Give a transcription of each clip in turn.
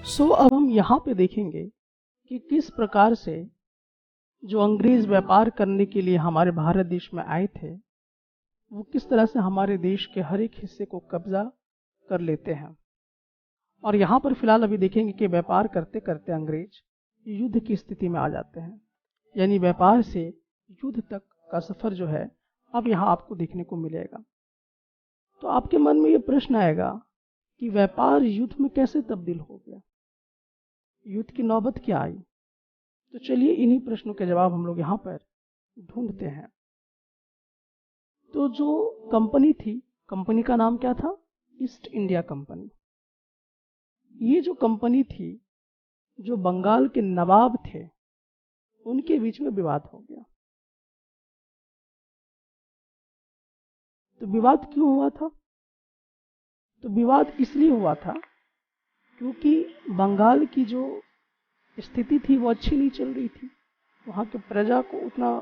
अब हम यहाँ पे देखेंगे कि किस प्रकार से जो अंग्रेज व्यापार करने के लिए हमारे भारत देश में आए थे, वो किस तरह से हमारे देश के हर एक हिस्से को कब्जा कर लेते हैं। और यहाँ पर फिलहाल अभी देखेंगे कि व्यापार करते करते अंग्रेज युद्ध की स्थिति में आ जाते हैं, यानी व्यापार से युद्ध तक का सफर जो है अब यहाँ आपको देखने को मिलेगा। तो आपके मन में ये प्रश्न आएगा कि व्यापार युद्ध में कैसे तब्दील हो गया, युद्ध की नौबत क्या आई। तो चलिए इन्हीं प्रश्नों के जवाब हम लोग यहाँ पर ढूंढते हैं। तो जो कंपनी थी, कंपनी का नाम क्या था? East India company. ये जो कंपनी थी, जो बंगाल के नवाब थे, उनके बीच में विवाद हो गया। तो विवाद क्यों हुआ था? तो विवाद इसलिए हुआ था क्योंकि बंगाल की जो स्थिति थी वो अच्छी नहीं चल रही थी। वहाँ के प्रजा को उतना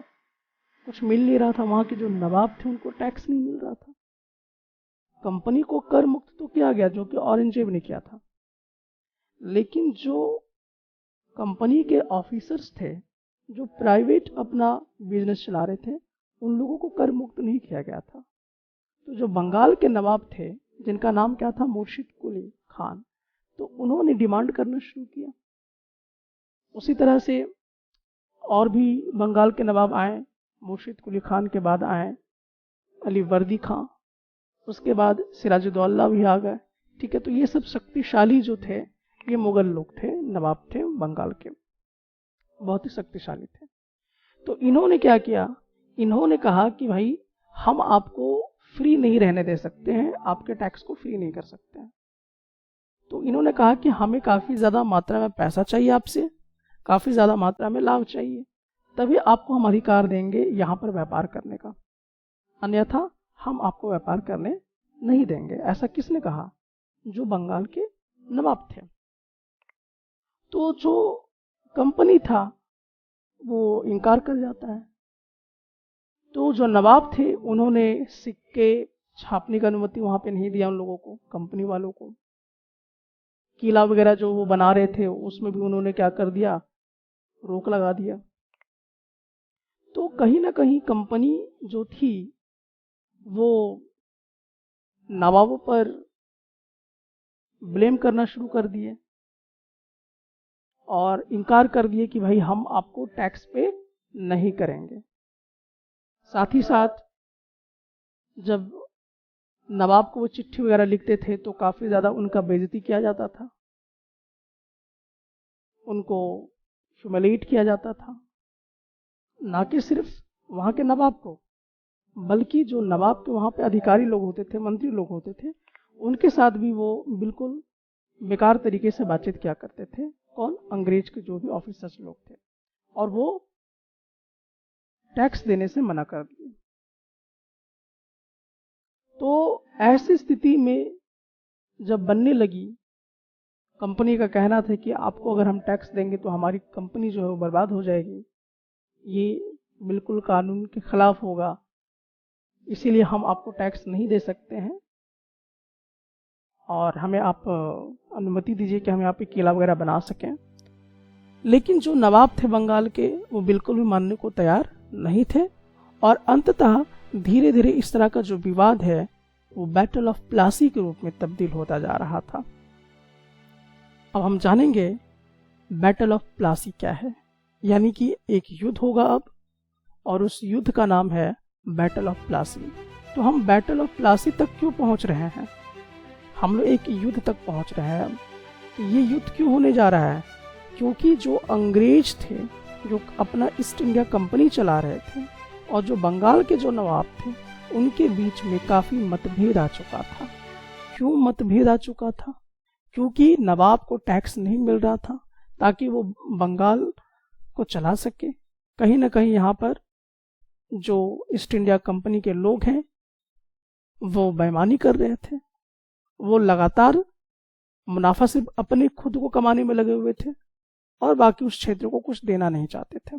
कुछ मिल नहीं रहा था, वहाँ के जो नवाब थे उनको टैक्स नहीं मिल रहा था। कंपनी को कर मुक्त तो किया गया, जो कि औरंगजेब ने किया था, लेकिन जो कंपनी के ऑफिसर्स थे, जो प्राइवेट अपना बिजनेस चला रहे थे, उन लोगों को कर मुक्त नहीं किया गया था। तो जो बंगाल के नवाब थे, जिनका नाम क्या था? मुर्शिद कुली खान, तो उन्होंने डिमांड करना शुरू किया। उसी तरह से और भी बंगाल के नवाब आए। मुर्शिद कुली खान के बाद आए अली वर्दी खां, उसके बाद सिराजुद्दौला भी आ गए। ठीक है, तो ये सब शक्तिशाली जो थे, ये मुगल लोग थे, नवाब थे बंगाल के, बहुत ही शक्तिशाली थे। तो इन्होंने क्या किया? इन्होंने कहा कि भाई हम आपको फ्री नहीं रहने दे सकते हैं, आपके टैक्स को फ्री नहीं कर सकते हैं। तो इन्होंने कहा कि हमें काफ़ी ज़्यादा मात्रा में पैसा चाहिए आपसे, काफ़ी ज़्यादा मात्रा में लाभ चाहिए, तभी आपको हम अधिकार देंगे यहाँ पर व्यापार करने का, अन्यथा हम आपको व्यापार करने नहीं देंगे। ऐसा किसने कहा? जो बंगाल के नवाब थे। तो जो कंपनी था वो इनकार कर जाता है। तो जो नवाब थे उन्होंने सिक्के छापने की अनुमति वहाँ पे नहीं दिया उन लोगों को, कंपनी वालों को। किला वगैरह जो वो बना रहे थे उसमें भी उन्होंने क्या कर दिया? रोक लगा दिया। तो कहीं ना कहीं कंपनी जो थी वो नवाबों पर ब्लेम करना शुरू कर दिए और इनकार कर दिए कि भाई हम आपको टैक्स पे नहीं करेंगे। साथ ही साथ जब नवाब को वो चिट्ठी वगैरह लिखते थे तो काफ़ी ज़्यादा उनका बेइज्जती किया जाता था, उनको ह्यूमिलिएट किया जाता था। ना कि सिर्फ वहाँ के नवाब को, बल्कि जो नवाब के वहाँ पे अधिकारी लोग होते थे, मंत्री लोग होते थे, उनके साथ भी वो बिल्कुल बेकार तरीके से बातचीत किया करते थे। कौन? अंग्रेज के जो भी ऑफिसर्स लोग थे, और वो टैक्स देने से मना कर दिए। तो ऐसी स्थिति में जब बनने लगी, कंपनी का कहना था कि आपको अगर हम टैक्स देंगे तो हमारी कंपनी जो है वो बर्बाद हो जाएगी, ये बिल्कुल कानून के खिलाफ होगा, इसीलिए हम आपको टैक्स नहीं दे सकते हैं और हमें आप अनुमति दीजिए कि हम यहाँ पे किला वगैरह बना सकें। लेकिन जो नवाब थे बंगाल के, वो बिल्कुल भी मानने को तैयार नहीं थे और अंततः धीरे धीरे इस तरह का जो विवाद है वो बैटल ऑफ प्लासी के रूप में तब्दील होता जा रहा था। अब हम जानेंगे बैटल ऑफ प्लासी क्या है, यानी कि एक युद्ध होगा अब, और उस युद्ध का नाम है बैटल ऑफ प्लासी। तो हम बैटल ऑफ प्लासी तक क्यों पहुंच रहे हैं? हम लोग एक युद्ध तक पहुंच रहे हैं। तो ये युद्ध क्यों होने जा रहा है? क्योंकि जो अंग्रेज थे, जो अपना ईस्ट इंडिया कंपनी चला रहे थे, और जो बंगाल के जो नवाब थे, उनके बीच में काफ़ी मतभेद आ चुका था। क्यों मतभेद आ चुका था? क्योंकि नवाब को टैक्स नहीं मिल रहा था ताकि वो बंगाल को चला सके। कहीं ना कहीं यहाँ पर जो ईस्ट इंडिया कंपनी के लोग हैं वो बेईमानी कर रहे थे, वो लगातार मुनाफा सिर्फ अपने खुद को कमाने में लगे हुए थे और बाकी उस क्षेत्र को कुछ देना नहीं चाहते थे।